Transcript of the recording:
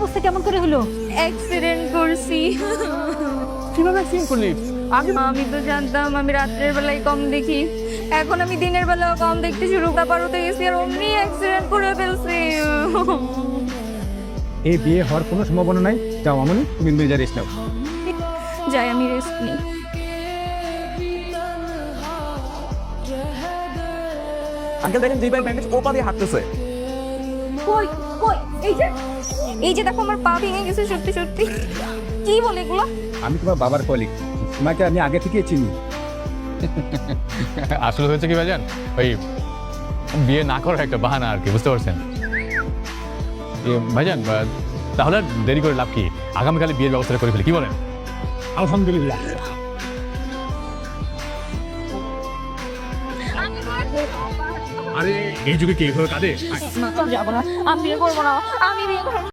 অবস্থা কেমন করে হলো? অ্যাক্সিডেন্ট করছি। কিভাবে অ্যাক্সিডেন্ট করলি? আমি তো জানতাম আমি রাত্রের বেলায় কম দেখি, এখন আমি দিনের বেলাও কম দেখতে শুরু পারতে গেছি আর অমনি অ্যাক্সিডেন্ট করে ফেলছি। এই বিয়ে হওয়ার কোনো সম্ভাবনা নাই। যাও মামনি, তুমি মেজা রেস্ট নাও। যাই আমি রেস্ট নিই। আঙ্কেল দেখেন দুই ভাই ব্যান্ডেজ ও পা দিয়ে হাঁটতেছে। কই কই এই যে দেখো আমার পা ভেঙে গেছে সত্যি সত্যি। কি বলে এগুলো? আমি তোমার বাবার কলিগ, তোমাকে আমি আগে থেকে চিনি। আসলে হয়েছে কি ভাইজান, ওই বিয়ে না করার একটা বাহানা আর কি, বুঝতে পারছেন? ভাইজান তাহলে আর দেরি করে লাভ কি, আগামীকালে বিয়ের ব্যবস্থাটা করে ফেলি, কি বলেন? আলহামদুলিল্লাহ। আরে এই যুগে কে এভাবে কাঁদে? যাবো না, আমি বিয়ে করবো না, আমি বিয়ে করবো না।